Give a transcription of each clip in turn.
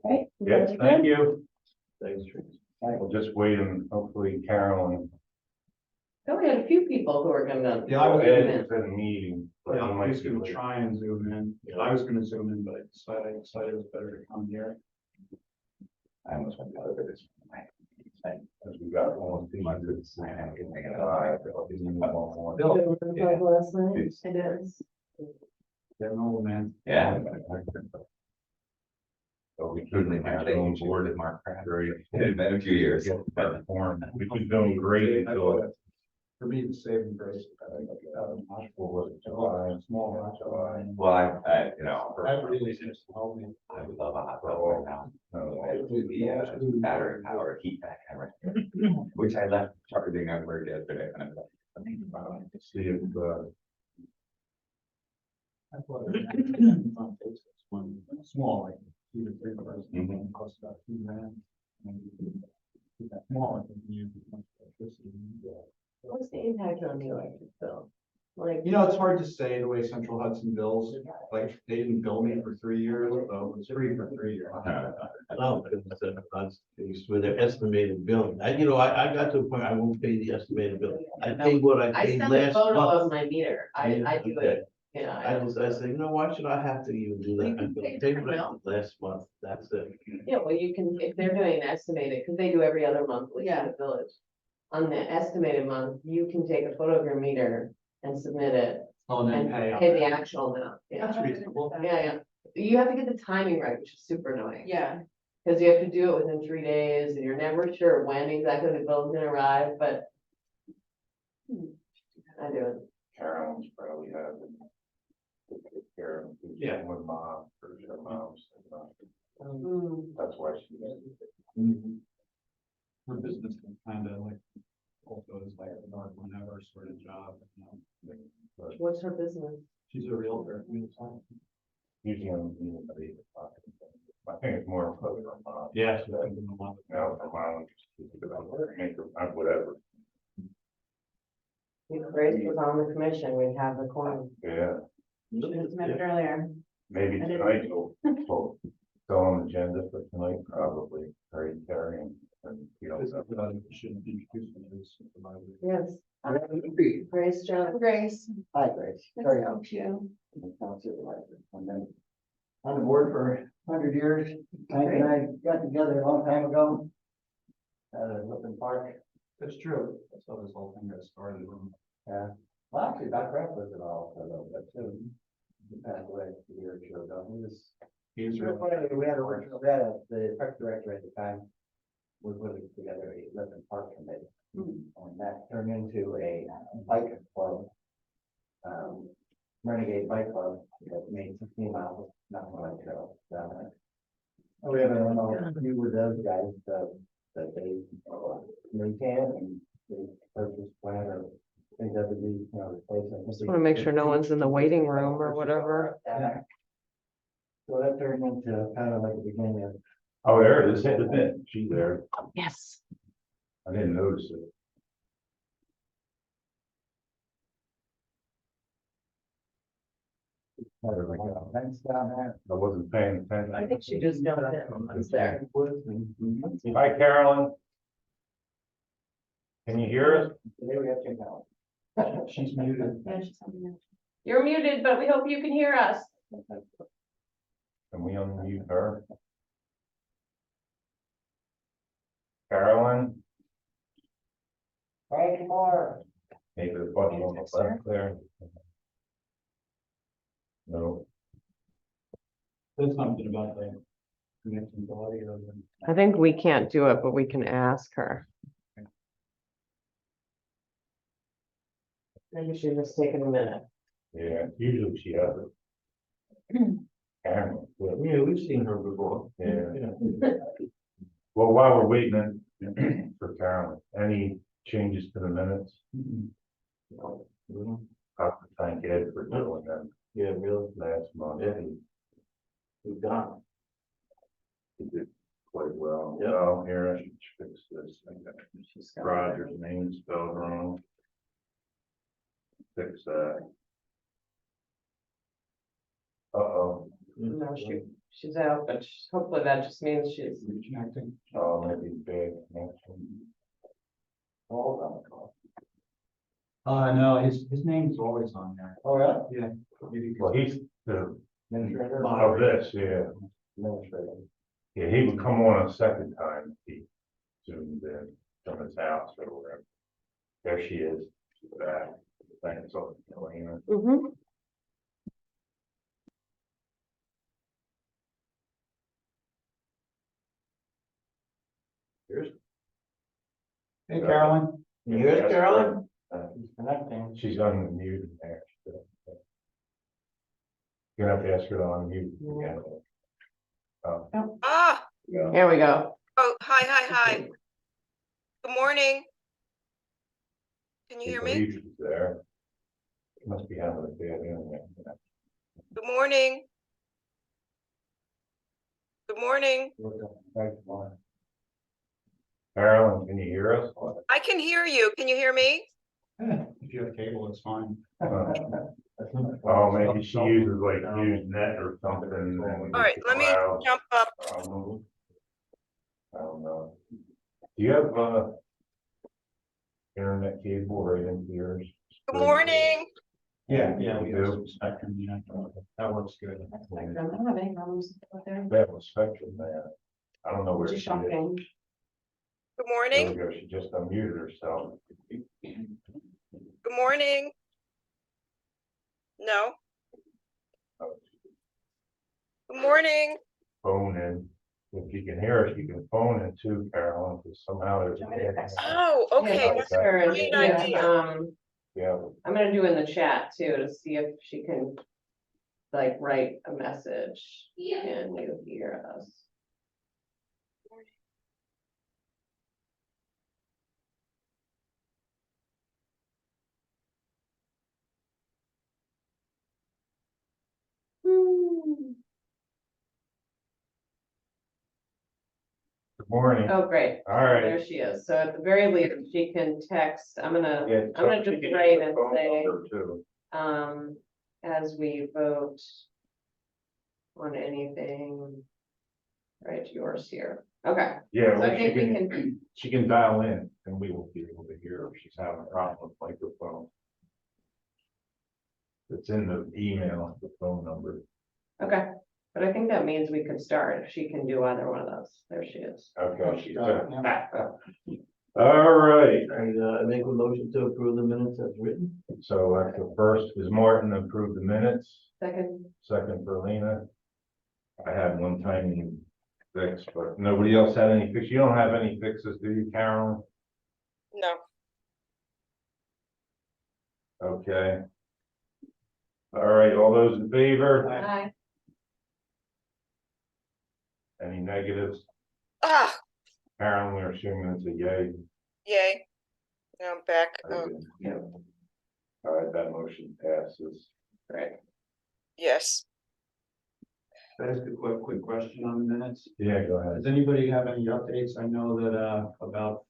Right? Yes, thank you. Thanks, Teresa. We'll just wait and hopefully Carolyn. So we had a few people who were gonna. Yeah, I was Ed in. is at a meeting. but Yeah, he I might was be gonna late. try and zoom in. I was gonna zoom in, but I decided it was better to come here. I almost went to other this. Because we got almost 2 months. I can make it Bill. Last night, it is. They're an old man. Yeah. So we Usually couldn't my have dating Zoom board is Mark Pratt. Great. It's been a few years. But we've been doing great until. For me, the saving grace. What was it, July? Small. July. Well, you know, I really just help me. I would love a hot tub right now. The battery powered heat pack camera, which I left charging at work yesterday. And I'm like, See if, I thought it was one small, like 2 to 3 hours, Mhm. cost about $2,000. And that small, I think you use as much electricity. What's the impact on the electric bill? Like, You know, it's hard to say the way Central Hudson bills, like, they didn't bill me for 3 years, so it was free for 3 years. Oh, it's with their estimated billing. I got to a point, I won't pay the estimated bill. I paid what I I paid sent a last photo month. of my meter. I do Okay. it, I said, why should I have to even do You that? I can pay paid for what I bill. did last month, that's it. Yeah, well, you can, if they're doing an estimated, because they do every other month with the village. On the estimated month, you can take a photo of your meter and submit it Oh, and and then pay. on pay the that. actual amount. Yeah, That's reasonable. yeah. You have to get the timing right, which is super annoying. Yeah, Because you have to do it within 3 days and you're never sure when exactly the bill's gonna arrive, but. I do it. Carolyn's probably having. Take care of. Yeah. With mom, for her mom's. Mm. That's why she. Her business is kind of like, also is like a north whenever sort of job, you know. What's her business? She's a realtor. Usually I'm, I think it's more of her mom. Yes. Now, her mom, make her, whatever, If Grace was on the commission, we'd have the coin. yeah, you should have met it earlier. maybe I didn't- tonight we'll go on the agenda for tonight, probably, Terry, and, you know. Shouldn't introduce me to this supervisor. Yes. Grace Jones. Grace. Hi, Grace. Nice Carry to on. meet you. Town supervisor. And then on the board for 100 years. Hank and I got together a long time ago. At Lippin Park. That's true. That's how this whole thing got started. Yeah. Well, actually, Doc Rapp was involved for a little bit too. He passed away a year or two ago. He's We had the park director at the time was putting together a Lippin Park committee. And that turned into a bike club. Renegade Bike Club that made 15 miles, not one trail down there. And we have a few with those guys, that they maintain and they purchase whatever. Things that would be, replacement. Just want to make sure no one's in the waiting room or whatever. Yeah. So that turned into kind of like the beginning of. Oh, there it is, isn't it? She's there, Yes. I didn't notice it. Thanks down there. I wasn't paying attention. I think she just jumped in. It's there. Hi, Carolyn. Can you hear us? Today we have to know. She's muted. Yeah, she's on mute. You're muted, but we hope you can hear us. Can we unmute her? Carolyn? Frank Moore. Maybe the button on the left there. No, There's something about the connection to audio. I think we can't do it, but we can ask her. Maybe she's just taking a minute. yeah, usually she has it. Carolyn, Yeah, we've seen her before. yeah. Well, while we're waiting for Carolyn, any changes to the minutes? I have to thank Ed for doing them Yeah, really, last month. Yeah. we've done. He did quite well. Yeah. Oh, here, I should fix this. Roger's name is spelled wrong. Fix that. Uh-oh, No, shoot. she's out, but hopefully that just means she's, Reconnecting. Oh, maybe big. Hold on the call. No, his name's always on there. Oh, yeah, Yeah. Maybe Well, he's the, administrator. of this, yeah. Administrator. Yeah, he would come on a second time. He zoomed in from his house or wherever. There she is. Thanks, Elena. Mhm. Hey, Carolyn. You hear us, Carolyn? He's connecting. She's unmuted there. You're gonna have to ask her to unmute again. Oh, Ah, yeah. Here we go. oh, hi. Good morning. Can you hear me? Believe she's there. She must be having a bad internet. Good morning. Good morning. Carolyn, can you hear us? I can hear you. Can you hear me? If you have cable, it's fine. Oh, maybe she uses like Usenet or something. And All right, let me cloud. jump up. I don't know. Do you have internet cable right into yours? Good morning. Yeah, we we do. have some spectrum, yeah, that works good. I don't have any problems with there. That was Spectrum, man. I don't know where she Just is. shocking. Good There morning. we go. She just unmuted herself. Good morning. No. Good morning. Phone in. If you can hear us, you can phone in too, Carolyn, because somehow there's. Oh, okay. Yeah, That's text her and great see if, idea. Yeah, I'm gonna do in the chat too, to see if she can like write a message. Can you hear us? good morning. Oh, great. All right. There she is. So at the very least, she can text. I'm gonna Yeah, just she can write use and the phone say, number, too. as we vote on anything, right, yours here. Okay, Yeah, so well, I think we can, she can dial in and we will be able to hear her if she's having a problem with microphone. It's in the email, the phone number. okay, but I think that means we could start if she can do either one of those. There she is. Okay, she's there. Yeah. All right, I make a motion to approve the minutes as written. so the first is Martin approved the minutes, Second, second for Lena. I had one tiny fix, but nobody else had any fix. You don't have any fixes, do you, Carolyn? No. Okay. All right, all those in favor? hi. Any negatives? Ah, Carolyn, we're assuming it's a yay. yay. Now I'm back. Yeah, All right, that motion passes. great. Yes. Can I ask a quick question on the minutes? Yeah, go ahead. Does anybody have any updates? I know that, about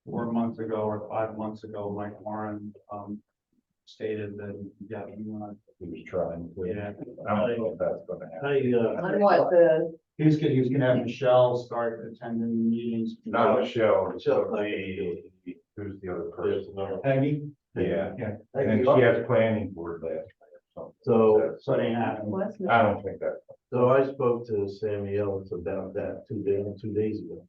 4 months ago or 5 months ago, Mike Warren, stated that, yeah, he wanted, He was trying to. yeah, I don't know if that's gonna happen. On what, the, he was gonna have Michelle start attending meetings. Not Michelle, Michelle. who's the other There's person? another. Peggy? Yeah, Yeah, and then she has planning board last. So, so it ain't happening. what's I don't think that. so I spoke to Sammy Ellis about that 2 days ago.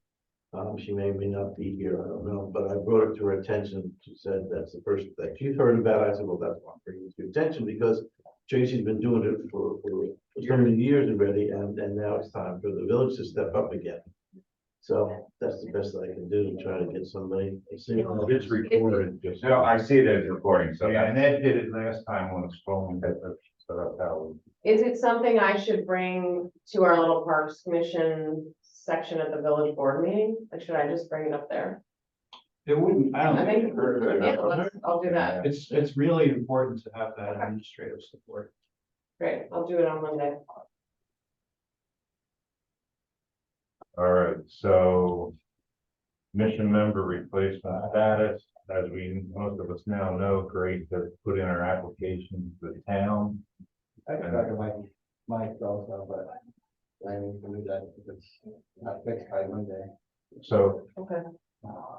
She may or may not be here, I don't know, but I brought it to her attention. She said that's the first thing she's heard about. I said, well, that's why I'm bringing it to your attention, because Tracy's been doing it for so many years already, and now it's time for the village to step up again. So that's the best I can do, to try to get somebody. It's recorded, just. No, I see it as recording, so. Yeah, and Ed did it last time on his phone, so that's how. is it something I should bring to our little Parks Commission section at the village board meeting? Or should I just bring it up there? It wouldn't, I don't I think. think, it hurt. yeah, I'll do that. It's really important to have that Okay. administrative support. Great, I'll do it on Monday. All right, so. Mission member replacement status, as most of us now know, great to put in our application to the town. I can talk to Mike also, but planning to do that if it's not fixed by Monday. So Okay.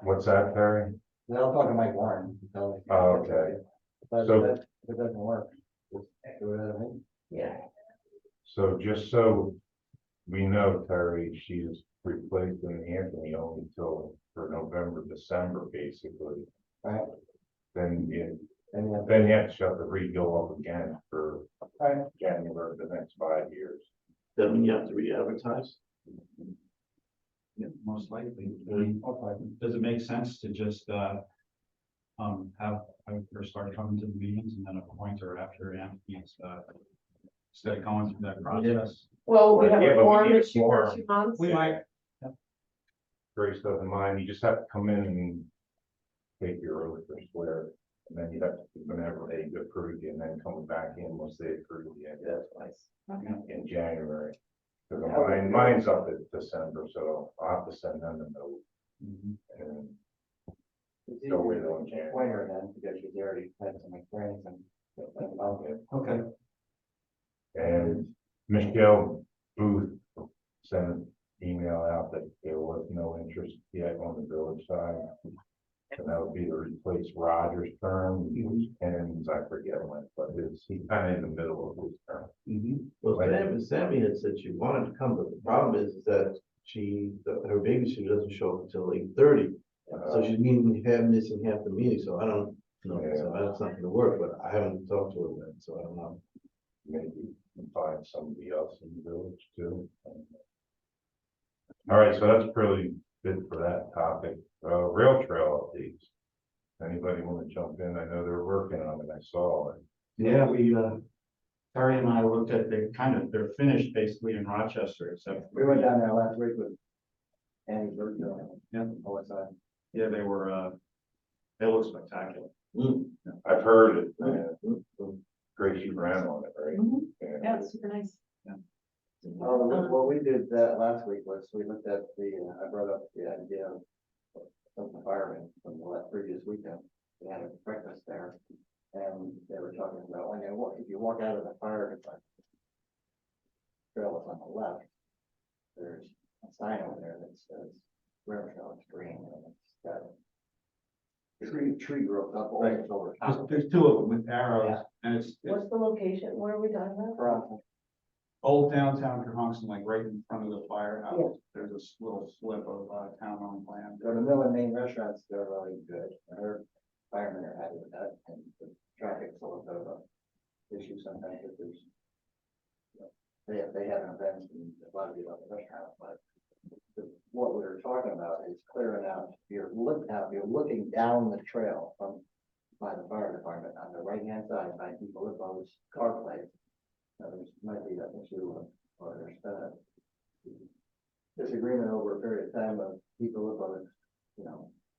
what's that, Terry? Then I'll talk to Mike Warren. and tell him. Oh, okay. But So- if it doesn't work, just do it at home. Yeah. So just so we know, Terry, she's replacing Anthony only till for November, December, basically. Right. Then you, And then, then you have to shut the re-go up again for Right. January, the next 5 years. That mean you have to re-advertise? Yeah, most likely. okay. Does it make sense to just, have her start coming to the meetings and then appoint her after Anthony's, instead of going through that process? Well, we have Yeah, a but we form need a issue for form. 2 months. We might, Grace doesn't mind, you just have to come in and take your early first swear. And then you have to, whenever they approve you, and then come back in once they approve you, I guess, like in January. Because mine's up in December, so I'll have to send them a note. And It's Go with easier it on to January. appoint her then, because she's already had some experience and. okay. And Michelle Booth sent an email out that there was no interest yet on the village side. And that would be to replace Roger's term, which ends, I forget when, but he's kind of in the middle of his term. Well, Sammy had said she wanted to come, but the problem is that her babysitter doesn't show up until 8:30. So she's missing half the meeting, so I don't know, so that's not gonna work, but I haven't talked to her then, so I don't know. Maybe you can find somebody else in the village too. All right, so that's pretty good for that topic. Rail trail updates. Anybody want to jump in? I know they're working on it. I saw it. Yeah, Terry and I looked at, they're finished basically in Rochester, except. We went down there last week with Andy Burton. Yeah. OSI. Yeah, they look spectacular. I've heard it. Mm. Gracie ran on it, right? Mhm. Yeah. Yeah, it's super nice. What we did that last week was we looked at I brought up the idea of the firemen from the previous weekend. We had a breakfast there and they were talking about if you walk out of the fire department. Trail is on the left. There's a sign over there that says River Trail, it's green and it's got tree growth up almost over top. There's two of them with arrows, and it's What's the location? Where are we talking about? From old downtown Cohasset, like right in front of the firehouse. There's a little slip of town-owned land. So the Mill and Main restaurants, they're really good. Their firemen are happy with that and the traffic's a little bit of a issue sometimes if there's. They have events and a lot of people at the restaurant, but what we were talking about is clearing out, you're looking down the trail from by the fire department on the right-hand side by people with those car plates. Now, there might be an issue or there's been a disagreement over a period of time of people with those,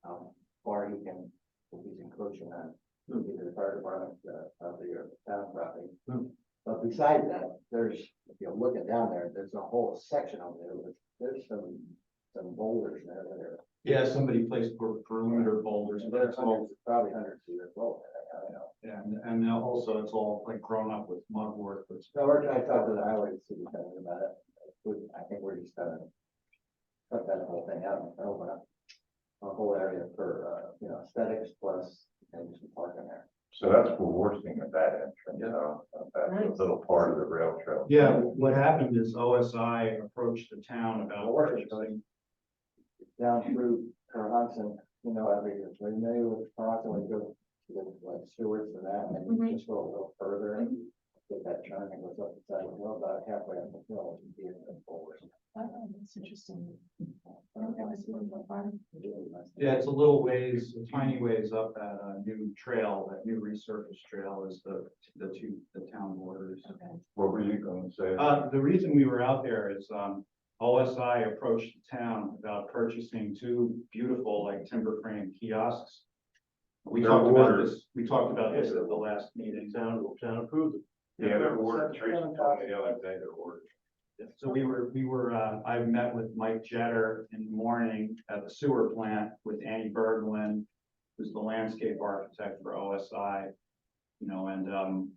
how far he can, if he's encroaching on either the fire department, property or the town property. But besides that, if you're looking down there, there's a whole section over there, there's some boulders there that are. Yeah, somebody placed perimeter boulders, but it's all, Probably hundreds of years old, I don't know. yeah, and now also it's all like grown up with mugwort, but So I talked to the highway superintendent about it. I think we're just gonna cut that whole thing out and open up a whole area for, aesthetics plus maybe some parking there. So that's for worsening at that entrance, that Nice. little part of the rail trail. yeah, what happened is OSI approached the town about purchasing. Down through Cohasset, every year, so you know, with Cohasset, when you go to the, like Stewart's and that, and then you just go a little further and get that turn and goes up the side of the hill, about halfway up the hill, you can be in forward. Oh, that's interesting. Yeah, it's a little ways, a tiny ways up that new trail, that new resurfaced trail is the town borders. What were you going to say? The reason we were out there is, OSI approached the town about purchasing two beautiful like timber frame kiosks. We They're talked about ordered. this at the last meeting. Town approved it. Yeah, they're ordered. Tracy told me the other day they're ordered. So I met with Mike Jetter in the morning at the sewer plant with Annie Berglund, who's the landscape architect for OSI. And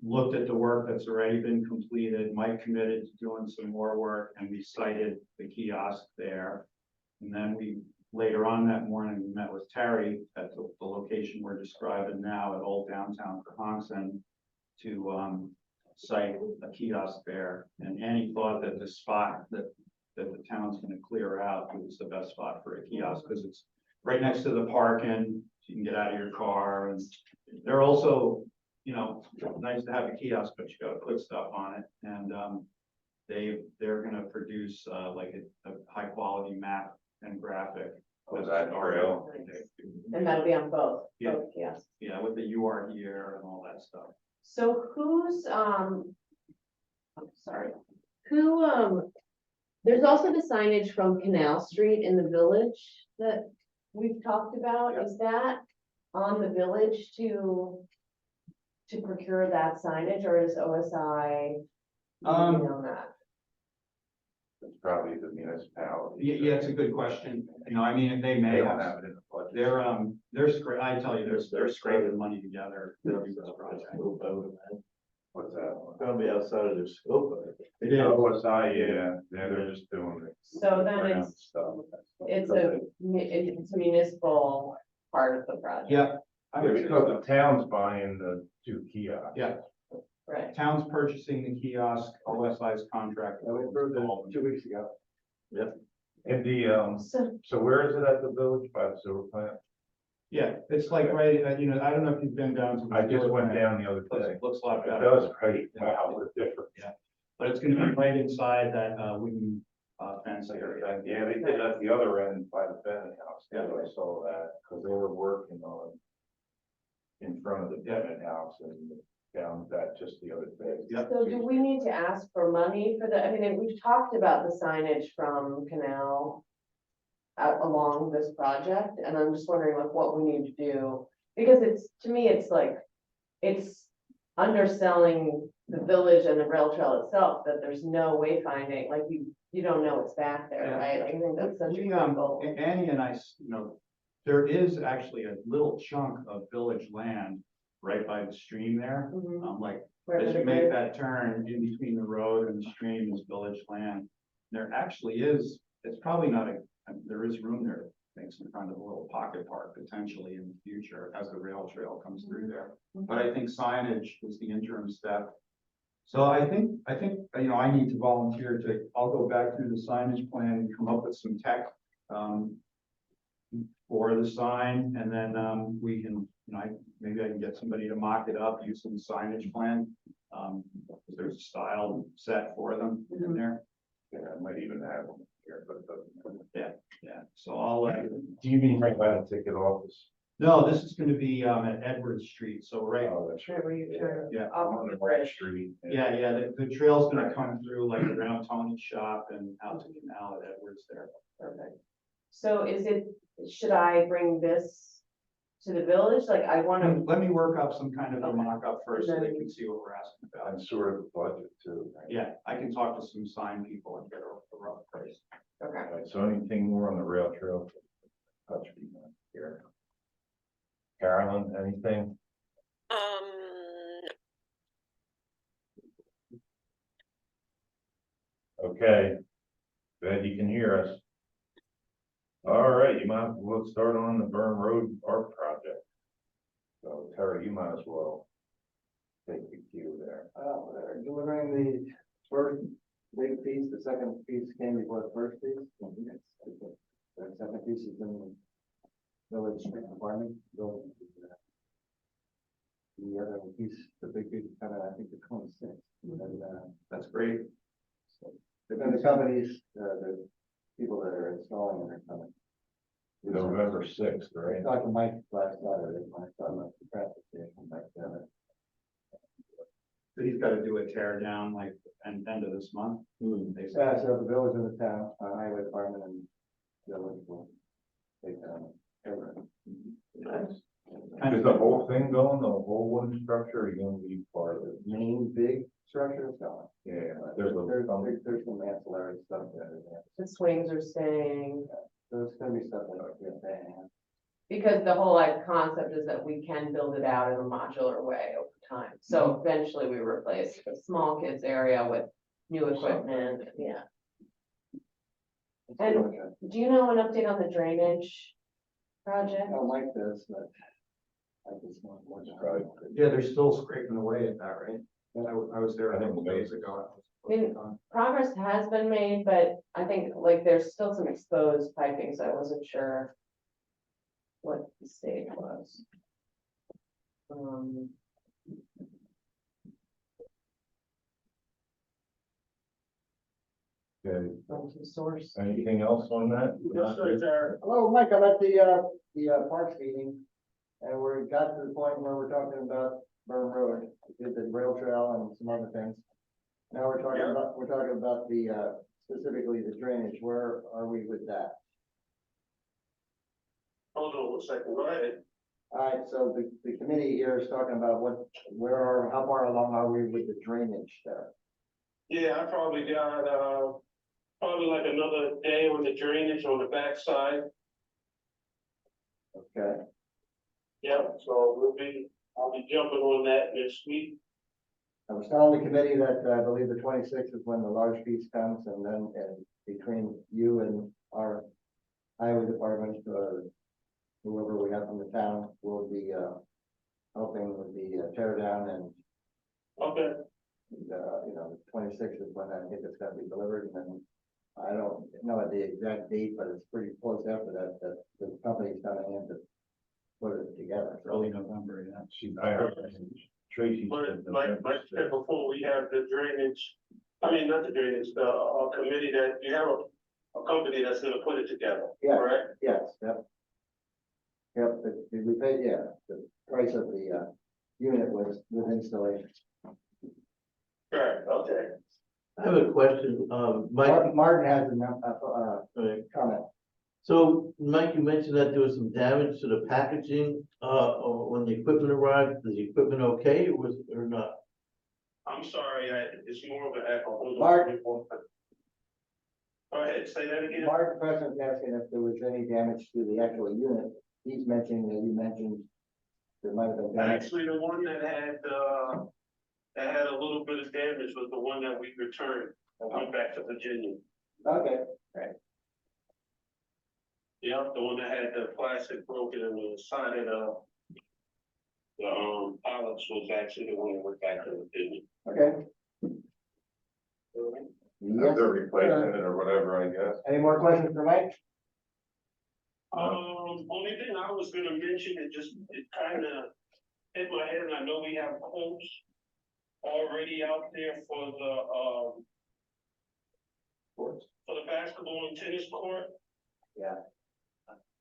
looked at the work that's already been completed, Mike committed to doing some more work, and we sited the kiosk there. And then we, later on that morning, we met with Terry at the location we're describing now at Old Downtown Cohasset to site a kiosk there. And Annie thought that the spot that the town's gonna clear out was the best spot for a kiosk, because it's right next to the parking, so you can get out of your car, and they're also, you know, nice to have a kiosk, but you gotta put stuff on it, and they're gonna produce like a high quality map and graphic. Was that trail? And that'll be on both, Yeah. both, yes. Yeah, with the "you are here" and all that stuff. So who's, I'm sorry, who, there's also the signage from Canal Street in the village that we've talked about. Yeah. Is that on the village to procure that signage, or is OSI working on that? It's probably the municipality. Yeah, it's a good question. You know, I mean, they may They don't have, have it in the budget. I tell you, they're scraping money together to do this project. What's that? It's gonna be outside of their scope. It is. OSI, yeah, they're just doing it. So then ground it's, stuff. it's a municipal part of the project. Yeah. I would say Because so. the town's buying the 2 kiosks. Yeah, Right. town's purchasing the kiosk, OSI's contract. I went through the 2 weeks ago. And the, So, so where is it at the village by the sewer plant? Yeah, it's like, right, you know, I don't know if you've been down to. the I just sewer went plant. down the other day. Looks a lot It better. does, right? Wow, what a difference. Yeah. But it's gonna be right inside that wooden fence area. Yeah, they did at the other end by the Bennett house. Yeah. I saw that, because they were working on in front of the Bennett house and down that just the other day. Yeah. so do we need to ask for money for the, I mean, we've talked about the signage from Canal out along this project, and I'm just wondering like what we need to do, because it's, to me, it's like, it's underselling the village and the rail trail itself, that there's no wayfinding, like you don't know what's back there, Yeah. right? Like, I think that's such a We, critical. Annie and I, you know, there is actually a little chunk of village land right by the stream there. Mhm. Like, Where as the you make bridge- that turn in between the road and the stream is village land. There actually is, it's probably not there is room there, I think, some kind of a little pocket park potentially in the future as the rail trail comes through there. But I think signage is the interim step. So I think, you know, I need to volunteer I'll go back through the signage plan and come up with some tech, for the sign, and then, we can, you know, maybe I can get somebody to mock it up using the signage plan. There's a style set for them in there. Yeah, I might even have them here, but it doesn't. Yeah, so I'll, Do you mean right by the ticket office? no, this is gonna be, at Edward Street, so right, Oh, that's Right where you turn yeah. off on the the right bridge. street. Yeah, the trail's gonna come through like around Tony's shop and out to Canal at Edwards there. Perfect. So should I bring this to the village? Like, I wanna, Let me work up some kind of a Okay. mock-up first, so And they then- can see what we're asking about. And sort of the budget too. right? Yeah, I can talk to some sign people and get a rough price. okay. All right, so anything more on the rail trail? Touch me here. Carolyn, anything? Okay. Glad you can hear us. All right, we'll start on the Burn Road Art project. So Terry, you might as well take the cue there. They're delivering the first big piece, the second piece came before the first piece. The second piece is in the village street department building. The other piece, the big piece, is coming, I think, the 26th. And, That's great. the companies, the people that are installing it are coming. November 6th, I right? talked to Mike last Saturday, when I saw him at the traffic station back then. So he's gotta do a tear down like end of this month. They said. Yeah, so the village and the town, highway department and village will take everything. Is the whole thing going, the whole wooden structure, or are you gonna be part of it? Main big structure is going. Yeah, There's there's some ancillary stuff that is there. The swings are staying. There's gonna be stuff like that. Because the whole like concept is that we can build it out in a modular way over time. So eventually we replace the small kids area with new equipment, yeah. And do you know an update on the drainage project? I like this, but I just want more. Yeah, they're still scraping away at that, right? I was there a couple days ago. I mean, progress has been made, but I think like there's still some exposed piping, so I wasn't sure what the state was. Okay, From some source. anything else on that? Hello, Mike, I'm at the Parks meeting, and we got to the point where we're talking about Burn Road, we did the rail trail and some other things. Now we're talking about the, specifically the drainage, where are we with that? Hold on a second, go ahead. All right, so the committee here is talking about how far along are we with the drainage there? Yeah, I probably got, probably like another day on the drainage on the backside. Okay, Yep, so I'll be jumping on that next week. I was telling the committee that I believe the 26th is when the large piece comes, and then, between you and our highway department, whoever we have from the town will be, helping with the tear down, and Okay, the 26th is when I think it's gonna be delivered, and then I don't know the exact date, but it's pretty close after that, the company's coming in to put it together. Early November, yeah. I heard Tracy. but said like November I said before, we have the drainage, I mean, not the drainage, the, committee that, you have a company that's gonna put it together, Yeah. correct? Yes, yep. Yep, we paid, the price of the, unit was with installation. Correct, okay. I have a question, Mike, Martin has a comment. so Mike, you mentioned that there was some damage to the packaging, when the equipment arrived, is the equipment okay, or not? I'm sorry, it's more of an echo. Hold on. Mark. Go ahead, say that again. Martin, the president's asking if there was any damage to the actual unit. He's mentioning that you mentioned there might have been damage. Actually, the one that had a little bit of damage was the one that we returned and went back to Virginia. Okay, Yeah, the one that had the plastic broken and the side of the pallets was actually the one that went back to Virginia. okay. Yes. They're replacing it or whatever, I guess. Any more questions for Mike? Only thing I was gonna mention, it kinda hit my head, and I know we have quotes already out there for the basketball and tennis court. Yeah.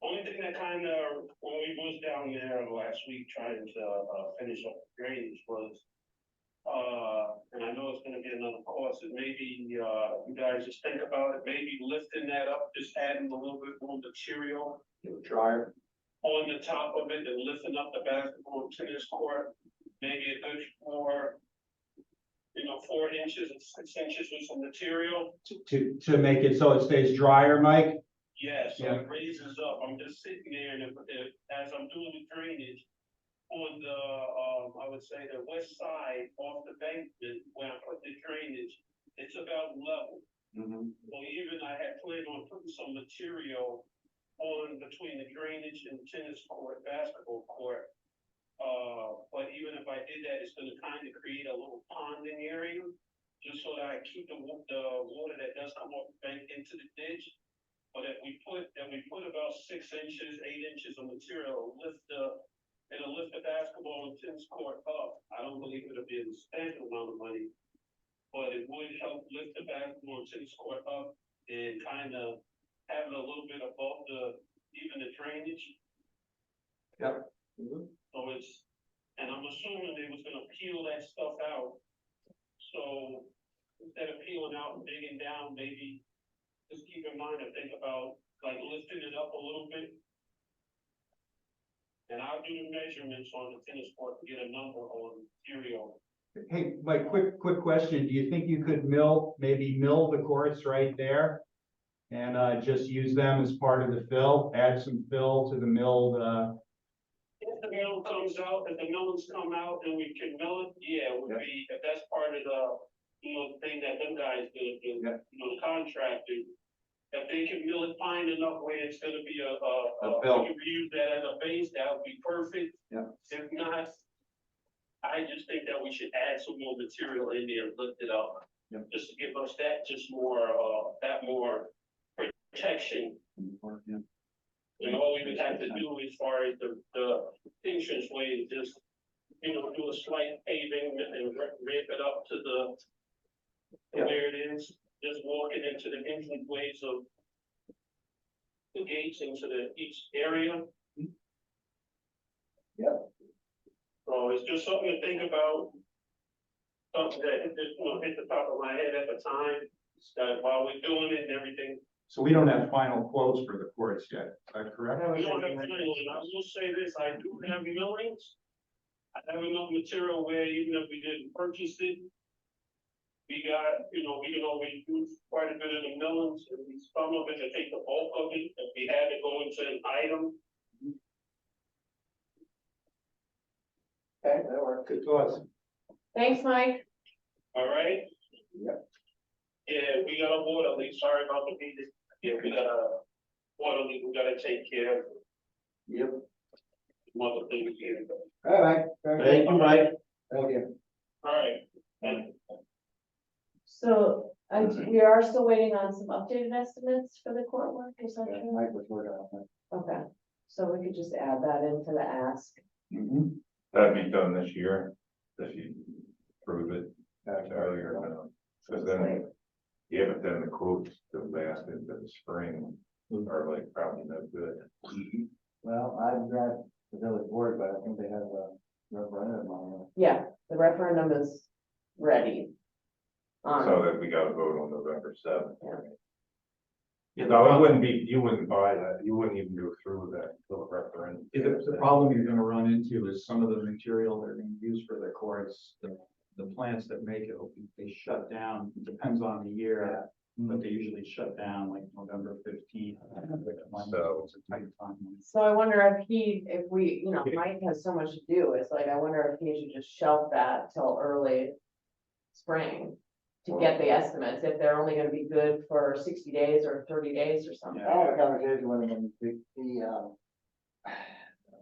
Only thing that kinda, when we was down there last week trying to, finish up the drainage was, and I know it's gonna be another cost, and maybe, you guys just think about it, maybe lifting that up, just adding a little bit more material Dryer. on the top of it and lifting up the basketball and tennis court, maybe a good 4 inches and 6 inches with some material. To make it so it stays drier, Mike? Yeah, so Yeah. it raises up. I'm just sitting there, and if as I'm doing the drainage on the, I would say the west side off the bank, when I put the drainage, it's about level. So even I had planned on putting some material on between the drainage and tennis court, basketball court. But even if I did that, it's gonna kind of create a little ponding area, just so that I keep the water that does come off the bank into the ditch. But if we put about 6 inches, 8 inches of material, it'll lift the basketball and tennis court up. I don't believe it'll be a substantial amount of money, but it would help lift the basketball and tennis court up and kind of have it a little bit above even the drainage. Yep. So and I'm assuming they was gonna peel that stuff out. So instead of peeling out and digging down, maybe just keep in mind to think about like lifting it up a little bit. And I'll do the measurements on the tennis court to get a number on material. Hey, Mike, quick question. Do you think you could maybe mill the courts right there? And, just use them as part of the fill, add some fill to the milled, If the mill comes out, if the millings come out and we can mill it, yeah, it would be, if that's part of the, thing that them guys do, Yeah. the contractor. If they can mill it fine enough where it's gonna be A fill. we can reuse that as a base, that would be perfect. Yeah. If not, I just think that we should add some more material in there, and lift it up. Yeah. Just to give us that, just more, that more protection. yeah. And all we would have to do as far as the entrance way is just, do a slight paving and ramp it up to the to where it is, just walking into the entrance ways of the gates into each area. Yep. So it's just something to think about. Something that just, hit the top of my head at the time, that while we're doing it and everything. So we don't have final quotes for the courts yet, is that correct? We don't have milling, I will say this, I do have millings. I have enough material where even if we didn't purchase it. We got, we can always use quite a bit of the millings, and some of it to take the bulk of it, if we had to go into an item. Okay, that works. Good thoughts. Thanks, Mike. All right? Yep. Yeah, we got a water leak, sorry about the meeting. Yeah, we got a water leak, we gotta take care of. Yep. Mother things here. All right. Thank you, Mike. Thank you. All right, and So, we are still waiting on some updated estimates for the court work, is that Yeah, true? Mike was working on that. Okay, so we could just add that into the ask. That'd be done this year, if you prove it earlier, because then, yeah, but then the quotes that last into the spring are like probably no good. Well, I've got the village board, but I think they have a referendum on it. Yeah, the referendum is ready. So that we gotta vote on November 7th. Yeah, No, it wouldn't be, you wouldn't buy that, you wouldn't even go through with that until the referendum. The problem you're gonna run into is some of the material they're gonna use for the courts, the plants that make it, they shut down, it depends on the year. But they usually shut down like November 15th. So- It's a tight timeline. So I wonder if we, Mike has so much to do, it's like, I wonder if he should just shelve that till early spring. To get the estimates, if they're only gonna be good for 60 days or 30 days or something. I had a conversation with him and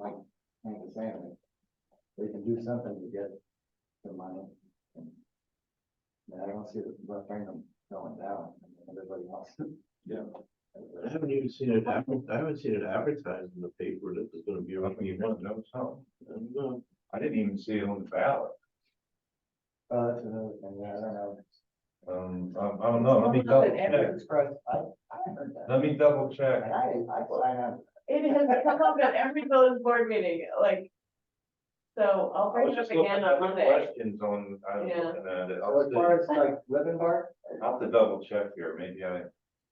like, Hank was saying, they can do something to get the money. And I don't see the referendum going down, everybody else. I haven't even seen it, I haven't seen it advertised in the paper that there's gonna be. I mean, you want to know something? I don't know. I didn't even see it on the ballot. That's another thing, yeah, I don't know. I don't know, let me double check, I heard that. let me double check. And I sign up. It has come up at every village board meeting, like. So I'll I bring was it up just looking again at on the Monday. questions on, I was Yeah. looking at it, So as far as like living bar? I'll have to double check here, maybe I.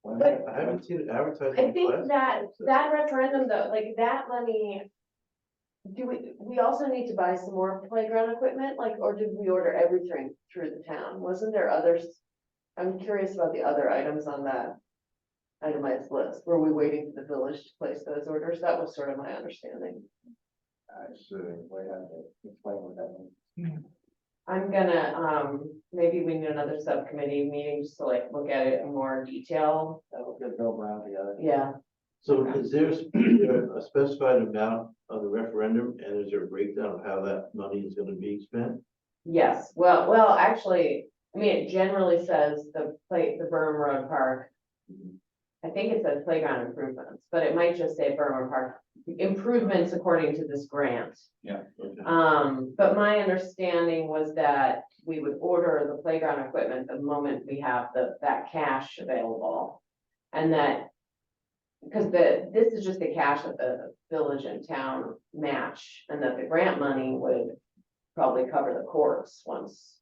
But- I haven't seen it advertised. I in the think press. that referendum though, like that money. We also need to buy some more playground equipment, like, or did we order everything through the town? Wasn't there others? I'm curious about the other items on that itemized list. Were we waiting for the village to place those orders? That was sort of my understanding. I should, wait, I have to explain what that means. I'm gonna, maybe we need another subcommittee meeting just to like look at it in more detail. That will get Bill Brown together. Yeah, So is there a specified amount of the referendum, and is there a breakdown of how that money is gonna be spent? yes. Well, actually, I mean, it generally says the Burnham Road Park. I think it says playground improvements, but it might just say Burnham Park improvements according to this grant. Okay. But my understanding was that we would order the playground equipment the moment we have that cash available. And that, because this is just the cash that the village and town match, and that the grant money would probably cover the courts once.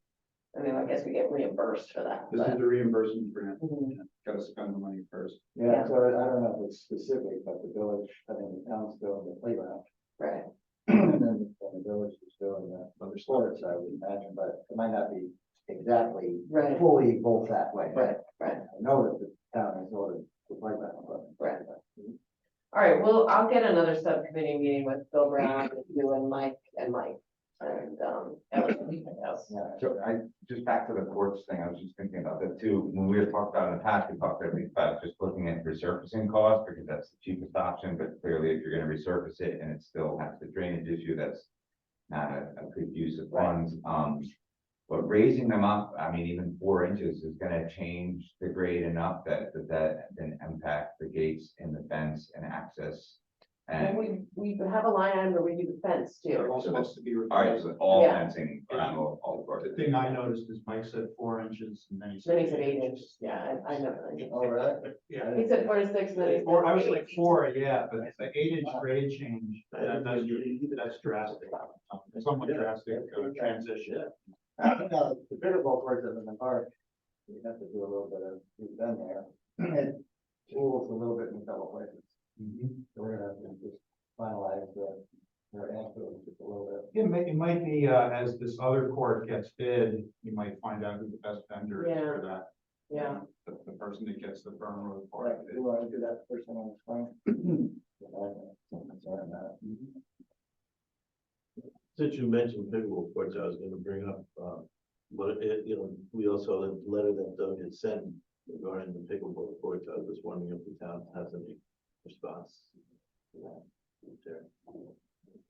I mean, I guess we get reimbursed for that. This is but- the reimbursement grant, Mhm. gotta spend the money first. Yeah, so I don't know if it's specific, but the village, I think the town's doing the playground. Right, And then the village is doing the sports, I would imagine, but it might not be exactly right, fully both that way. right, right. I know that the town has ordered the playground right, well, I'll get another subcommittee meeting with Bill Brown, you and Mike, and everybody else. Yeah. So just back to the courts thing, I was just thinking about that too. When we were talking about in the past, we talked I think about just looking at resurfacing costs because that's the cheapest option, but clearly if you're gonna resurface it and it still has the drainage issue, that's not a good use of funds. But raising them up, I mean, even 4 inches is gonna change the grade enough that then impact the gates and the fence and access. And And, we have a line item where we do the fence It too. also has to be all right, replaced. so all Yeah. fencing around all the courts. The thing I noticed is Mike said 4 inches and then he Then he said 8 inches, yeah, I know. Oh, really? Yeah. He said 4 to 6, and then he said. Or I was 8. like 4, yeah, but the 8-inch grade change, that's drastic. Somewhat drastic transition. The pickleball courts up in the park, we have to do a little bit of, we've been there. And tools a little bit in a couple places. So we're gonna have to just finalize their answer just a little bit. It might be, as this other court gets bid, you might find out who the best vendor is for that. Yeah, The person that gets the burn road All part. right, we want to do that first thing on the spring. Some concern about it. Since you mentioned pickleball courts, I was gonna bring up, but we also had a letter that Doug had sent regarding the pickleball courts. I was just wondering if the town has any response to that. There.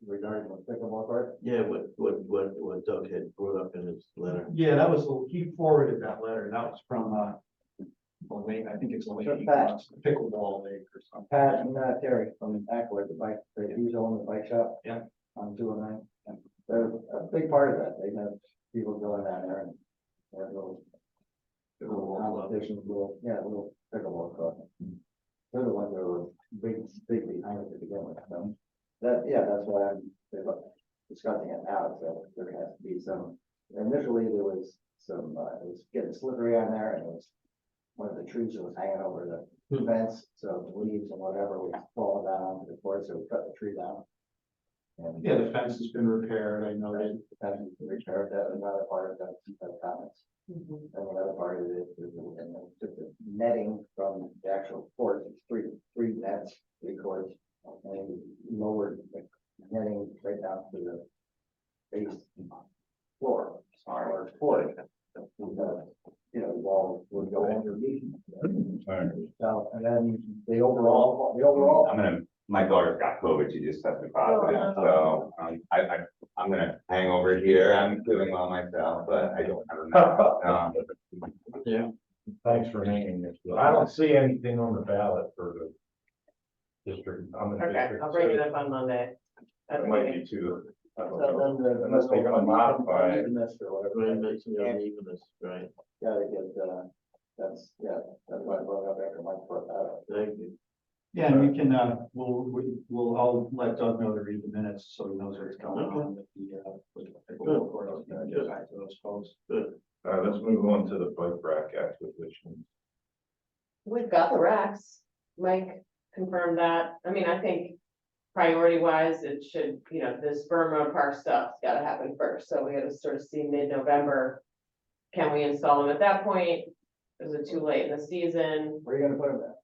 Regarding the pickleball court, Yeah, what Doug had brought up in his letter. Yeah, that was, he forwarded that letter. That was from, I think it's a lady, pickleball league or something. Pat and Terry from Ackwood, the bike, he's on the bike shop. Yeah. On 209. And they're a big part of that. They have people going down there and they have little competitions, little pickleball court. They're the ones that were big behind it to begin with. So that's why they're discussing it now. So there has to be some, initially there was some, it was getting slippery on there and it was one of the trees that was hanging over the fence. So the leaves and whatever was falling down onto the court, so we cut the tree down. And Yeah, the fence has been repaired, I noted. the fence is repaired, that was another part of that comments. mhm. And another part of it is just the netting from the actual court, it's three nets, 3 courts. And we lowered the netting right down to the base floor, or court. The wall would go underneath. So, and then the overall. My daughter's got COVID, she just tested positive, Oh, so, I'm gonna hang over here, I'm feeling well myself, but I don't have enough. Thanks for hanging this. I don't see anything on the ballot for the district. I'm in the Okay, district. I'll bring it up on Monday. That might be too. I don't So know. then the. Unless they're gonna modify it. Evenness or whatever. Right, mention the unevenness, right? Gotta get, that's why I brought it up after Mike brought that up. Thank you. Yeah, and we can, I'll let Doug know to read the minutes, so he knows what's going on with the pickleball court. I was gonna get back to those folks. Good. Let's move on to the bike rack acquisition. We've got the racks. Mike confirmed that. I mean, I think priority wise, it should, this Burn Road Park stuff's gotta happen first. So we gotta sort of see mid-November. Can we install them at that point? Is it too late in the season? Where are you gonna put them at?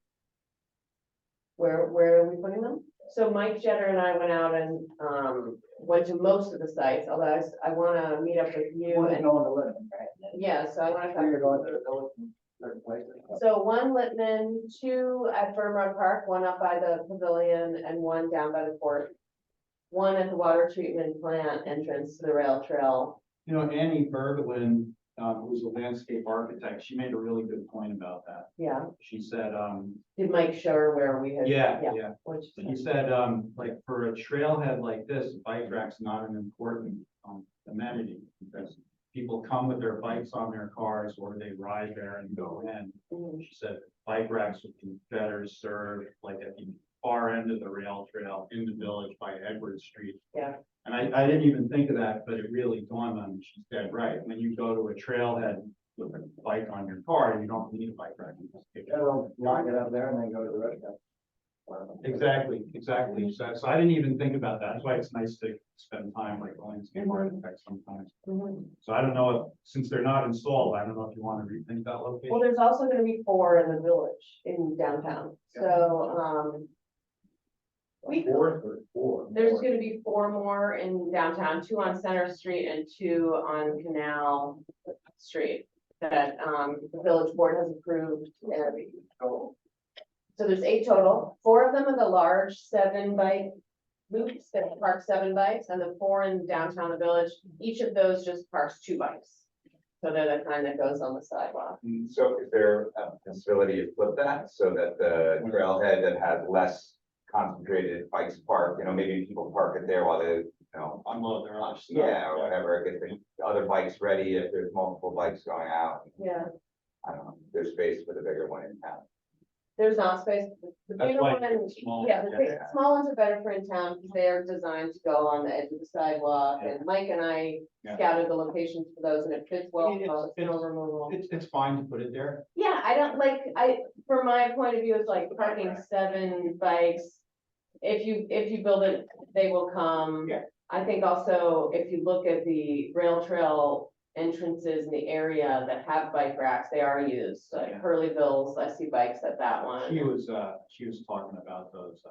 Where are we putting them? So Mike Jetter and I went out and, went to most of the sites, although I wanna meet up with you One is and, going to live, right? yeah, so I wanna talk. Where you're going to the village in certain places. So 1 Littman, 2 at Burn Road Park, 1 up by the pavilion and 1 down by the court. 1 at the water treatment plant entrance to the rail trail. Annie Berglund, who's a landscape architect, she made a really good point about that. Yeah, She said, did Mike show her where we had? yeah. What'd she He say? said, like for a trailhead like this, bike rack's not an important amenity because people come with their bikes on their cars or they ride there and go in. Mhm. She said bike racks would be better served like at the far end of the rail trail in the village by Edward Street. Yeah. And I didn't even think of that, but it really dawned on me. She's dead right. When you go to a trailhead with a bike on your car, you don't need a bike rack. You just take it. They'll lock it up there and then go to the restaurant. Exactly. So I didn't even think about that. That's why it's nice to spend time like going to skate architects sometimes. Mhm. So I don't know if, since they're not installed, I don't know if you want to rethink that Well, location. there's also gonna be 4 in the village in downtown, so, Fourth or four? There's gonna be 4 more in downtown, 2 on Center Street and 2 on Canal Street. That, the village board has approved. So there's 8 total, 4 of them are the large 7 bike loops that park 7 bikes, and the 4 in downtown the village, each of those just parks 2 bikes. So they're the kind that goes on the sidewalk. So is there a facility to flip that so that the trailhead that has less concentrated bikes parked, maybe people park it there while they, Unload their own stuff. yeah, or whatever, get the other bikes ready if there's multiple bikes going out. Yeah, I don't know, there's space for the bigger one in town. there's not space. The That's bigger why one, small, yeah, the big, yeah. small ones are better for in town because they are designed to go on the edge of the sidewalk. And Mike and I Yeah. scouted the locations for those and it fits well, It's- for snow removal. It's fine to put it there. Yeah, I don't like, from my point of view, it's like parking 7 bikes. If you build it, they will come. Yeah. I think also, if you look at the rail trail entrances in the area that have bike racks, they are used, like Yeah. Hurleyville's, I see bikes at that She one. was talking about those,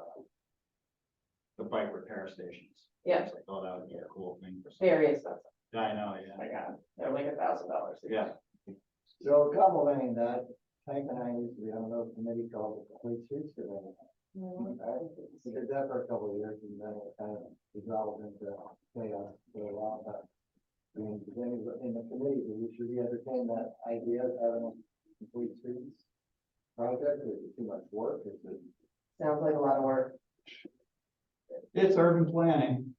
the bike repair stations. Yeah. I thought that would be a cool thing for. some- Very expensive, Yeah, I know, yeah. they're like $1,000. Yeah. So complementing that, Hank and I used to be on another committee called the Complete Streets Committee. We did that for a couple of years and then it kind of dissolved into chaos for a while, but. I mean, in the committee, should we entertain that idea of having a complete streets project? Is it too much work? Is it? Sounds like a lot of work. It's urban planning.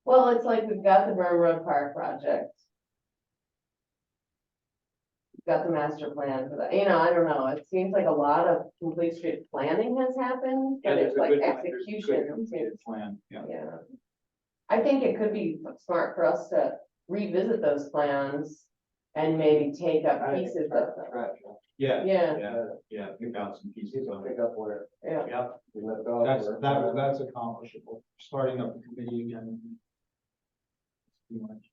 Well, it's like we've got the Burn Road Park project. We've got the master plan for that, I don't know, it seems like a lot of complete street planning has happened, but it's like execution. seems- Plan, yeah. Yeah. I think it could be smart for us to revisit those plans and maybe take up pieces of them. Trash, Yeah, Yeah, yeah, pick out some pieces you of can it. pick up where yeah. Yep, we left off. that's accomplishable, starting up the committee again. Too much.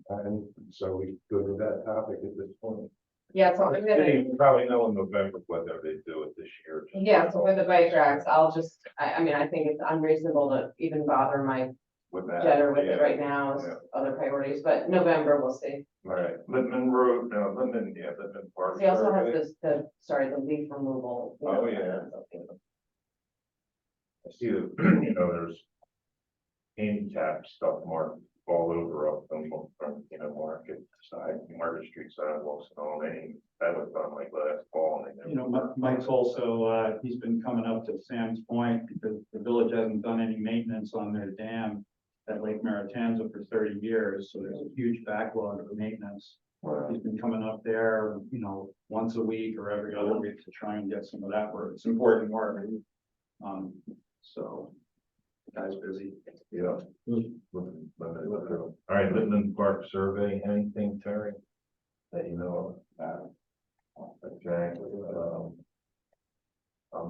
And so we go to that topic at this point. Yeah, so I'm gonna, You probably know in November whether they do it this year. yeah, so with the bike racks, I'll just, I mean, I think it's unreasonable to even bother my With that. jetter with it yeah. right now, Yeah. other priorities, but November, we'll see. All right, Littman Road, Littman Park. He also has survey. this, the leaf removal. Oh, yeah. I see that, there's handicap stuff marked all over up from, Market side, Market Street sidewalks and all that. That was done like last fall and they never. Mike's also, he's been coming up to Sam's Point because the village hasn't done any maintenance on their dam at Lake Maritanza for 30 years, so there's a huge backlog of maintenance. He's been coming up there, once a week or every other week to try and get some of that work. It's important work. So the guy's busy. Yeah. All right, Littman Park survey, anything, Terry? That you know of? Okay.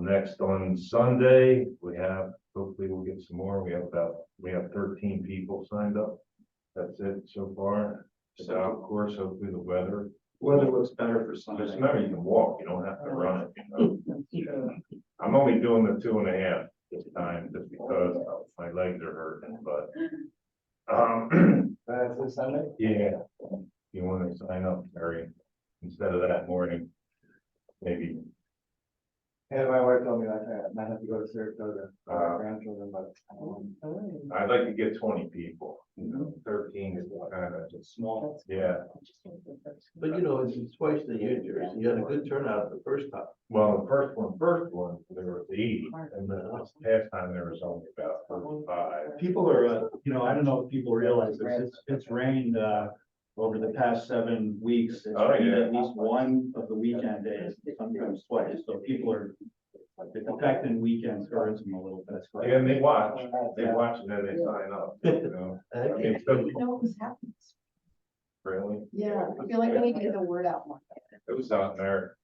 Next on Sunday, hopefully we'll get some more. We have 13 people signed up. That's it so far. So of course, hopefully the weather. Weather looks better for Sunday. Just remember, you can walk, you don't have to run it, Yeah. I'm only doing the 2.5 this time, just because my legs are hurting, but. That's this Sunday? Yeah, you want to sign up, Terry, instead of that morning, maybe. Yeah, my wife told me like I might have to go to Sarasota, Uh, grandchildren, but. I'd like to get 20 people, 13 is kind of, Small. yeah. But it's twice a year, Jersey. You had a good turnout the first time. Well, the first one, there was 80, and then this past time there was only about 35. People are, I don't know if people realize this, it's rained, over the past 7 weeks. It's Oh, rained yeah. at least one of the weekend days, sometimes twice, so people are, it's affecting weekend tourism a little bit. And they watch and then they sign up, I mean, so, know what was happening. really, Yeah, I feel like we need to get the word out more. it was out in their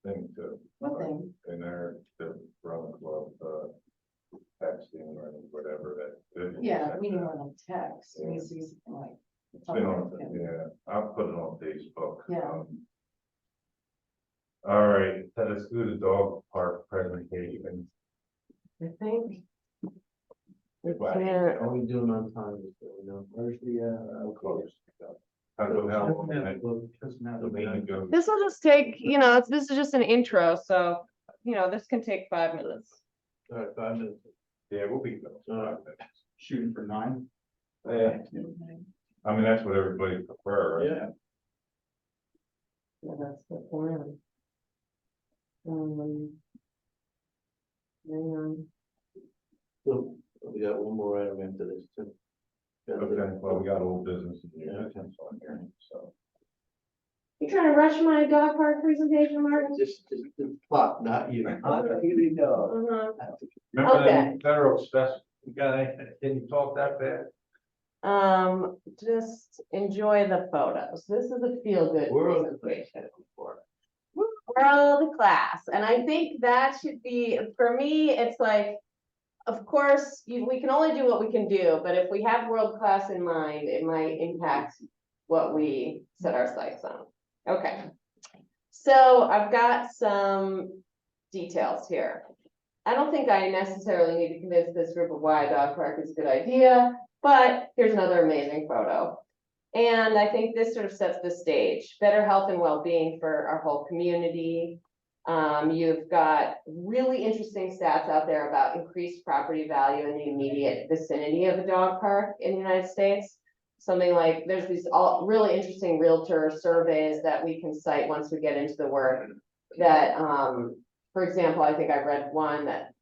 thing too. What thing? In their, the run club, texting or whatever that. Yeah, we need more than text. It needs to be something like. It's been on, yeah, I'll put it on Facebook. Yeah. All right, let's do the dog park presentation. I think. We Right. can't- Are we doing on time, so we know? Where's the, Close. I don't know how long that Because now the meeting goes. This will just take, this is just an intro, so, this can take 5 minutes. All right, 5 minutes. Yeah, we'll be good. All right. shooting for 9. Yeah, I mean, that's what everybody prefer, right? Yeah. Yeah, that's the plan. Hang on. So we got one more item after this too. Okay, well, we got old business. Yeah. On here, so. You trying to rush my dog park presentation, Martin? Just the plot, not you. Here we go. Uh-huh. Remember Okay. that federal special, guy, can you talk that fast? Just enjoy the photos. This is a feel-good World presentation. World class, and I think that should be, for me, it's like, of course, we can only do what we can do, but if we have world class in mind, it might impact what we set our sights on. Okay, so I've got some details here. I don't think I necessarily need to convince this group of why a dog park is a good idea, but here's another amazing photo. And I think this sort of sets the stage, better health and well-being for our whole community. You've got really interesting stats out there about increased property value in the immediate vicinity of a dog park in the United States. Something like, there's these all really interesting realtor surveys that we can cite once we get into the work that, for example, I think I read one that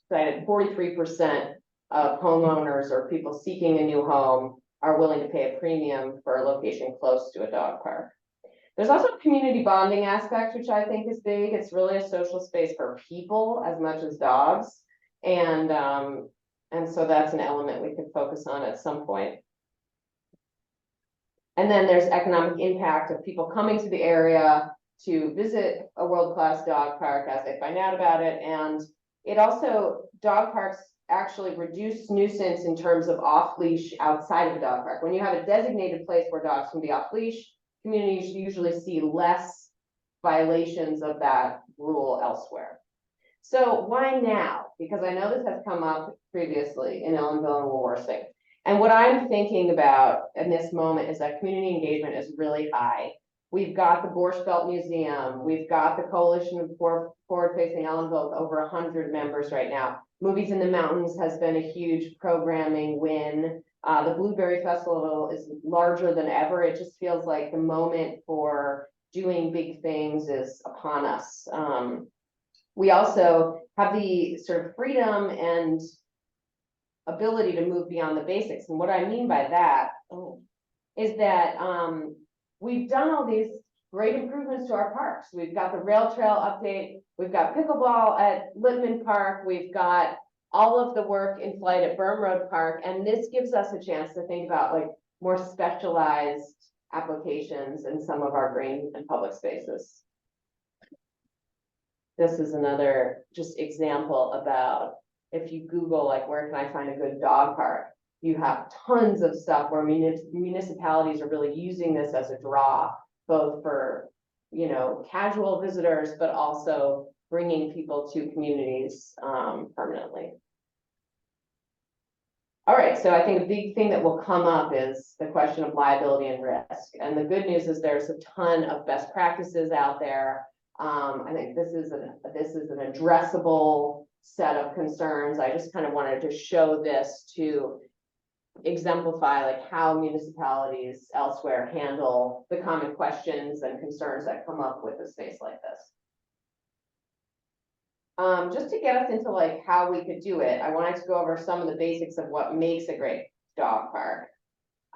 cited 43% of homeowners or people seeking a new home are willing to pay a premium for a location close to a dog park. There's also a community bonding aspect, which I think is big. It's really a social space for people as much as dogs. And so that's an element we could focus on at some point. And then there's economic impact of people coming to the area to visit a world-class dog park as they find out about it. And it also, dog parks actually reduce nuisance in terms of off-leash outside of the dog park. When you have a designated place where dogs can be off-leash, communities usually see less violations of that rule elsewhere. So why now? Because I know this has come up previously in Ellenville and Woolworthing. And what I'm thinking about in this moment is that community engagement is really high. We've got the Borscht Belt Museum. We've got the Coalition of Forward-Facing Ellenville with over 100 members right now. Movies in the Mountains has been a huge programming win. The Blueberry Festival is larger than ever. It just feels like the moment for doing big things is upon us. We also have the sort of freedom and ability to move beyond the basics. And what I mean by that is that we've done all these great improvements to our parks. We've got the rail trail update. We've got pickleball at Littman Park. We've got all of the work in flight at Berm Road Park. And this gives us a chance to think about like more specialized applications in some of our green and public spaces. This is another just example about if you Google, like, where can I find a good dog park? You have tons of stuff where municipalities are really using this as a draw, both for, casual visitors, but also bringing people to communities permanently. All right, so I think a big thing that will come up is the question of liability and risk. And the good news is there's a ton of best practices out there. I think this is an addressable set of concerns. I just kind of wanted to show this to exemplify like how municipalities elsewhere handle the common questions and concerns that come up with a space like this. Just to get us into like how we could do it, I wanted to go over some of the basics of what makes a great dog park.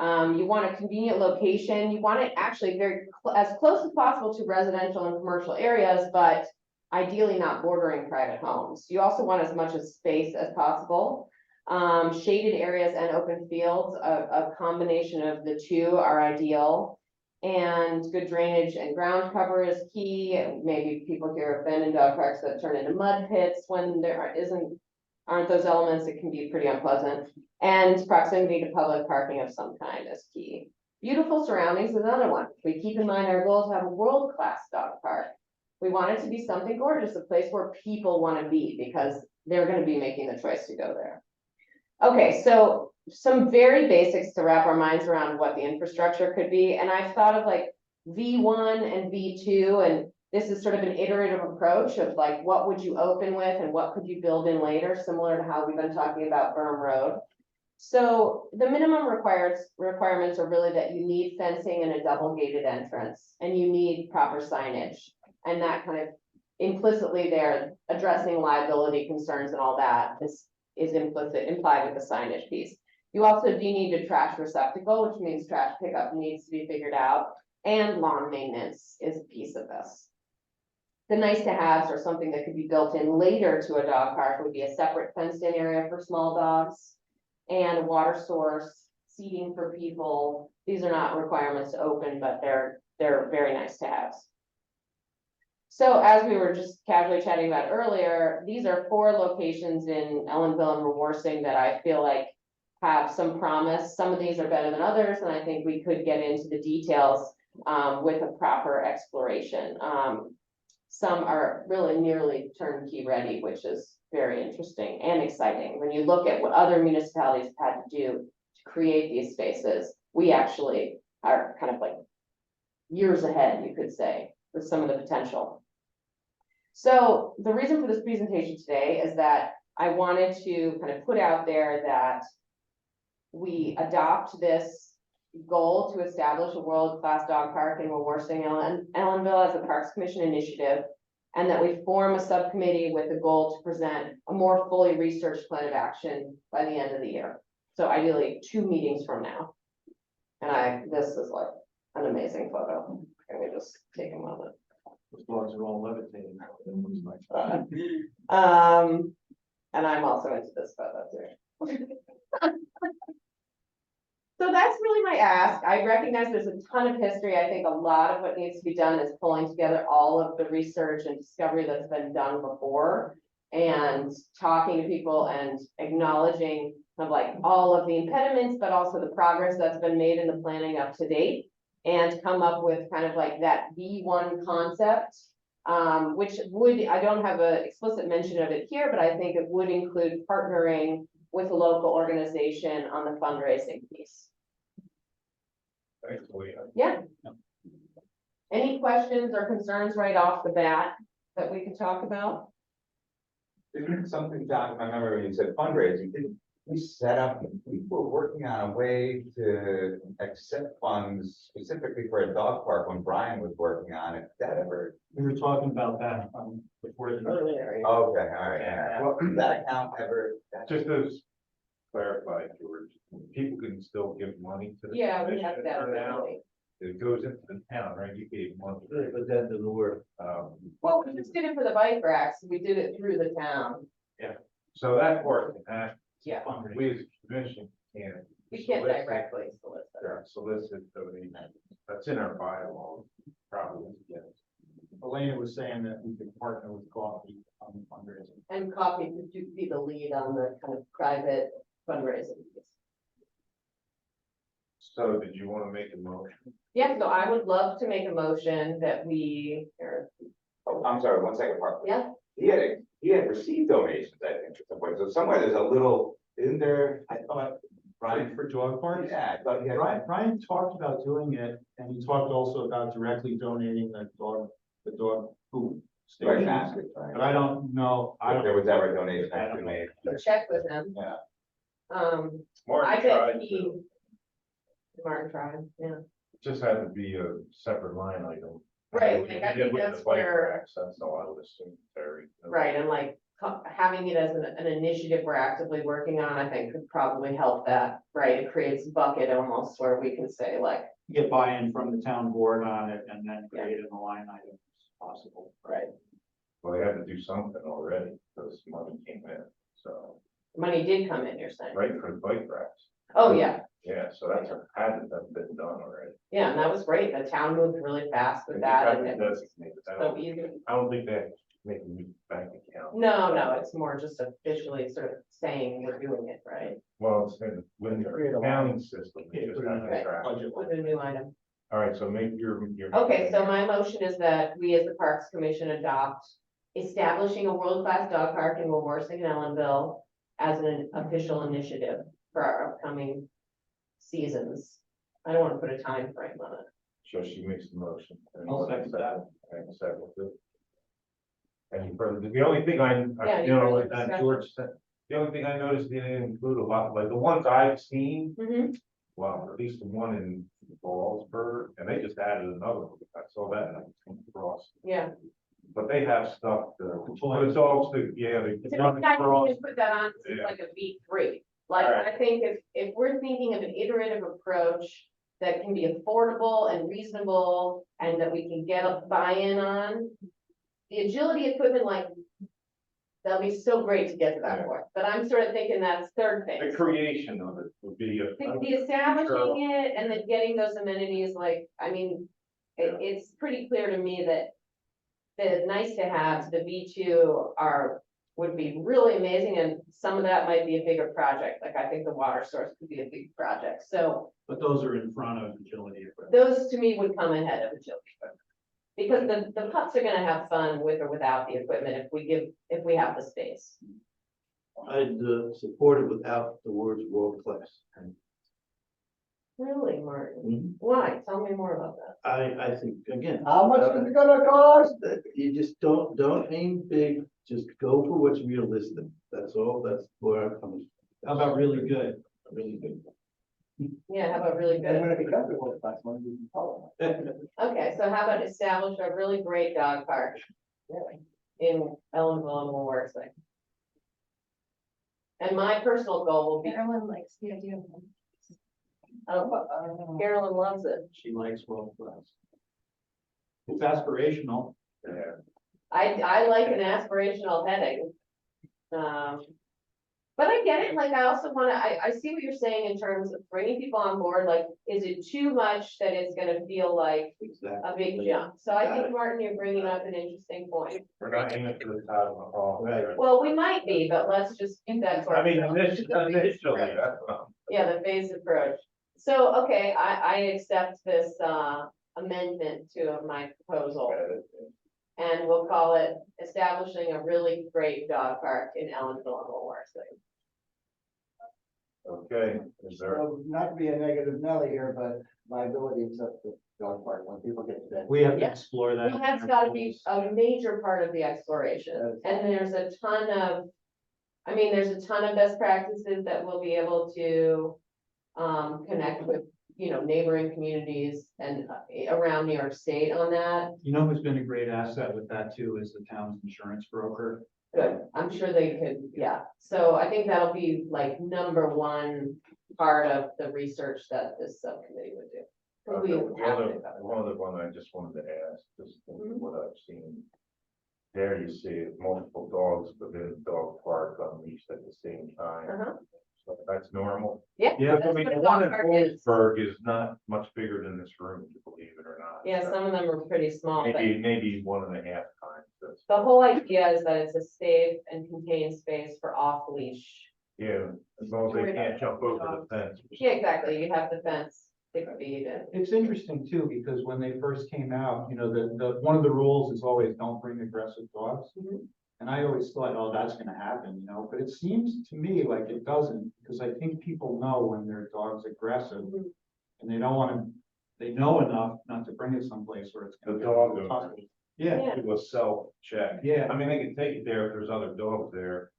You want a convenient location. You want it actually as close as possible to residential and commercial areas, but ideally not bordering private homes. You also want as much space as possible. Shaded areas and open fields, a combination of the two are ideal. And good drainage and ground cover is key. Maybe people here have been in dog parks that turn into mud pits when there aren't those elements. It can be pretty unpleasant. And proximity to public parking of some kind is key. Beautiful surroundings is another one. We keep in mind our goal to have a world-class dog park. We want it to be something gorgeous, a place where people want to be, because they're gonna be making the choice to go there. Okay, so some very basics to wrap our minds around what the infrastructure could be, and I've thought of like V1 and V2, and this is sort of an iterative approach of like, what would you open with and what could you build in later, similar to how we've been talking about Burn Road. So the minimum requirements are really that you need fencing and a double gated entrance, and you need proper signage. And that kind of implicitly there, addressing liability concerns and all that is implied with the signage piece. You also do need a trash receptacle, which means trash pickup needs to be figured out, and lawn maintenance is a piece of this. The nice to haves or something that could be built in later to a dog park would be a separate fenced in area for small dogs and a water source, seating for people. These are not requirements to open, but they're very nice to haves. So as we were just casually chatting about earlier, these are 4 locations in Ellenville and Reworsing that I feel like have some promise. Some of these are better than others, and I think we could get into the details with a proper exploration. Some are really nearly turnkey ready, which is very interesting and exciting. When you look at what other municipalities have had to do to create these spaces, we actually are kind of like years ahead, you could say, with some of the potential. So the reason for this presentation today is that I wanted to kind of put out there that we adopt this goal to establish a world-class dog park in Reworsing Ellenville as a Parks Commission initiative, and that we form a subcommittee with the goal to present a more fully researched plan of action by the end of the year. So ideally 2 meetings from now. And this is like an amazing photo. Let me just take a moment. Those dogs are all levitating. And I'm also into this photo too. So that's really my ask. I recognize there's a ton of history. I think a lot of what needs to be done is pulling together all of the research and discovery that's been done before, and talking to people and acknowledging of like all of the impediments, but also the progress that's been made in the planning up to date, and come up with kind of like that V1 concept, which would, I don't have an explicit mention of it here, but I think it would include partnering with a local organization on the fundraising piece. Thanks, Leah. Yeah. Any questions or concerns right off the bat that we could talk about? Isn't it something, John, I remember when you said fundraising, didn't we set up, we were working on a way to accept funds specifically for a dog park when Brian was working on it? Did that ever? We were talking about that, before the. Okay, all right, yeah. Well, did that account ever? Just as clarified, George, people can still give money to the. Yeah, we have commission that for now. ability. It goes into the town, right? You gave money. But that doesn't work. Well, we just did it for the bike racks. We did it through the town. So that part, Yeah, we as a commission can. we can't solicit- directly solicit. Yeah, solicit donations. That's in our bylaws, probably, yes. Elena was saying that we could partner with Coffee on the fundraising. And Coffee could be the lead on the kind of private fundraising piece. So did you want to make a motion? Yeah, so I would love to make a motion that we, Oh, I'm sorry, 1 second, Park. yeah, He had received donations, I think, at some point. So somewhere there's a little, isn't there, I thought, Brian, For dog parks? yeah, I thought he had. Brian talked about doing it, and he talked also about directly donating the dog food. Right, station. baskets, right? But I don't know, If there was ever a donation actually made. check with him. Yeah. Mark I tried bet he. to, Mark tried, yeah. just had to be a separate line item. Right, We like, I did think with the that's bike where- racks, That's all I would assume, Terry. Right, and like having it as an initiative we're actively working on, I think could probably help that, right? It creates a bucket almost where we can say like, get buy-in from the town board on it, and then create a line item as possible. right, Well, they had to do something already, because money came in, so, money did come in, you're saying? right, for the bike racks. Oh, yeah, Yeah, so that's, had to have been done already. yeah, and that was great. The town moved really fast with And that. you have And to it was designate it. so easy. I don't think they have to make a new bank account. No, it's more just officially sort of saying we're doing it, right? Well, it's in the accounting system. they just have to Right. track it. With a new item. All right, so make your. Okay, so my motion is that we as the Parks Commission adopt establishing a world-class dog park in Waworsk and Ellenville as an official initiative for our upcoming seasons. I don't want to put a time frame on it. So she makes the motion. I'll second that. And second it. Any further, the only thing I, Yeah, any you know, further like that discussion? George said, the only thing I noticed, they didn't include a lot, like the ones I've seen, Mhm. well, at least the one in Ballsburg, and they just added another one. I saw that and across. Yeah. But they have stuff to, for the dogs to, yeah, they. So run maybe I can across. just put that on, it's Yeah. like a V3. Like, I think if we're thinking of an iterative approach that can be affordable and reasonable, and that we can get a buy-in on, the agility equipment, like, that'll be so great to get to that Yeah. point, but I'm sort of thinking that's third The phase. creation of it would be a. The establishing it and then getting those amenities, like, I mean, it's pretty clear to me that the nice to have, the V2 would be really amazing, and some of that might be a bigger project, like I think the water source could be a big project, so But those are in front of agility equipment. those to me would come ahead of agility equipment. Because the pups are gonna have fun with or without the equipment if we have the space. I'd support it without the words world class. Really, Martin? Mhm. Why? Tell me more about that. I think, again. How much is it gonna cost? That you just don't aim big, just go for what's realistic. That's all, that's where I'm coming from. How about really good? Really good. Yeah, how about really And good? when it becomes a world class one, you can call Okay, so how about establish a really great dog park? In Ellenville and Waworsk. And my personal goal will be, Everyone likes the idea of them. oh, Carolyn loves it. She likes world class. It's aspirational. Yeah. I like an aspirational heading. But I get it, like, I also wanna, I see what you're saying in terms of bringing people on board, like, is it too much that it's gonna feel like Exactly. a big jump? So I think, Martin, you're bringing up an interesting point. We're not aiming for the top of the hall. Right. Well, we might be, but let's just keep that. to I mean, ourselves. initially, that's what I'm. Yeah, the phased approach. So, okay, I accept this, amendment to my proposal. And we'll call it establishing a really great dog park in Ellenville and Waworsk. Okay, is there, So not to be a negative Nelly here, but liability is up to dog park when people get to that. We have to Yeah. explore that. Well, that's gotta be a major part of the exploration, and there's a ton of, I mean, there's a ton of best practices that we'll be able to connect with, you know, neighboring communities and around New York State on that. You know who's been a great asset with that too is the town's insurance broker. Good, I'm sure they could, yeah, so I think that'll be like number one part of the research that this subcommittee would do. 'Cause we okay, have to cover one other one I just wanted to ask, just Mhm. what I've seen. There you see multiple dogs within the dog park unleashed at the same time. Uh-huh. So that's normal. Yeah. Yeah, That's I mean, what the a one dog in park is. Williamsburg is not much bigger than this room, believe it or not. Yeah, some of them are pretty small, but Maybe 1.5 times this. the whole idea is that it's a safe and contained space for off leash. Yeah, as long as they can't jump over the fence. Yeah, exactly, you have the fence 6 feet and, It's interesting too, because when they first came out, you know, one of the rules is always don't bring aggressive dogs. Mhm. And I always thought, oh, that's gonna happen, you know, but it seems to me like it doesn't, because I think people know when their dog's aggressive. Mhm. And they don't wanna, they know enough not to bring it someplace where it's gonna The be dog tough. owner. Yeah, yeah, Do a self-check. yeah, I mean, they can take it there if there's other dogs there.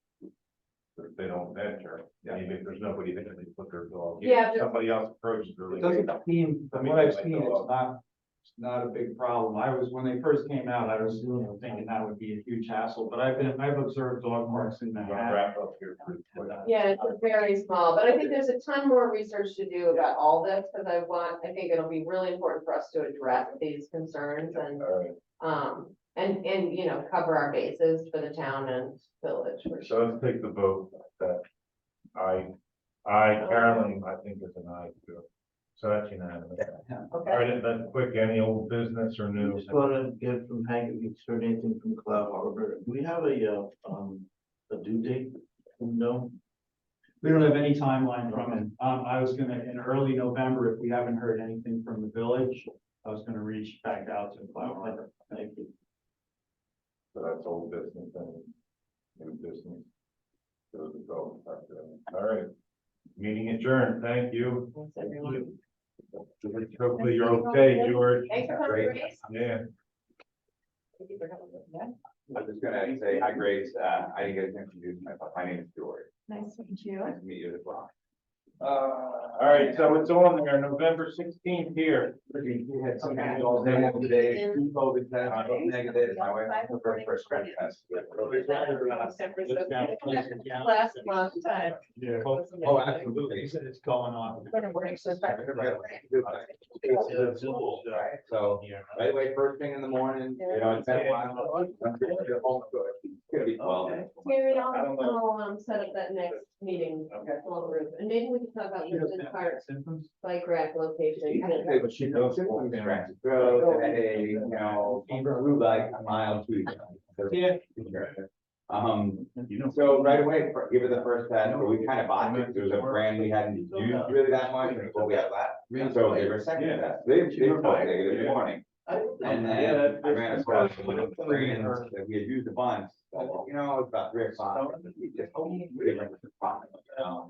But if they don't venture, maybe if there's nobody there, they put their dog. in. Yeah, but- Somebody else approaches. they're it like, doesn't seem, from what I've seen, it's not a big problem. When they first came out, I was thinking that would be a huge hassle, but I've observed dog parks in I'm gonna Manhattan. wrap up here pretty quick. yeah, it's very small, but I think there's a ton more research to do about all this, because I think it'll be really important for us to address these concerns and, All right, and, you know, cover our bases for the town and village. for so sure. let's take the vote that Carolyn, I think is an aye too. So that's unanimous. All Okay, right, and then quick, any old business or I new? just wanna get from Hank, if he's heard anything from Cloud Harbor. Do we have a due date? No? We don't have any timeline from it. I was gonna, in early November, if we haven't heard anything from the village, I was gonna reach back out to Cloud Harbor. Thank you. So that's old business and new business. So the go. All right. Meeting adjourned. Thank you. Thanks, everyone. Hopefully you're okay, George. Thanks for coming, Great. Grace. Yeah. Thank you for coming. I'm just gonna say, hi Grace, I didn't get to introduce myself, my name is George, Nice to meet you. nice to meet you as well. All right, so it's on there, November 16th here. We had some people today, 2 COVID tests, both negative, my wife took her first strength test. Last month time. Oh, absolutely. It's going on. So, right away, first thing in the morning, you know, it's been a while. I'm sure you're home good. It's gonna be 12 minutes. Gary, I don't I'll set up that next meeting. And maybe we can talk about the park bike rack location. Okay, but she knows symptoms, scratches, throat, headache, you know, flew like a mile to. Yeah. So right away, give her the first test, but we kind of botched it, there was a brand we hadn't used really that much, and what we had left. So give her a second test, they both negative this morning. And then I ran across one of the brands that we had used a bunch, you know, it's about 3 o'clock. We just, we went to the pop. That one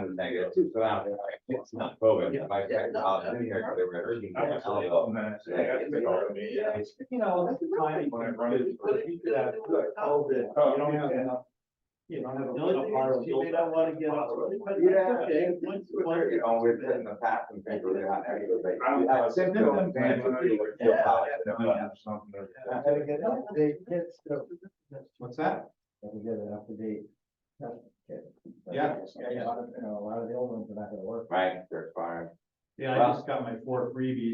was negative too, so now it's not COVID. If I checked out in here, they were urging. You know, that's the timing. When I run it. You could have COVID, you don't have enough. You don't have enough. You may not wanna get up. Yeah, you know, we've been in the past and things were not negative, but you had symptoms and you were still positive. I gotta get up to date kits, so. What's that? Gotta get it up to date. test kit. Yeah. A lot of, you know, a lot of the old ones are not gonna work. Right, they're expiring. Yeah, I just got my 4 freebies.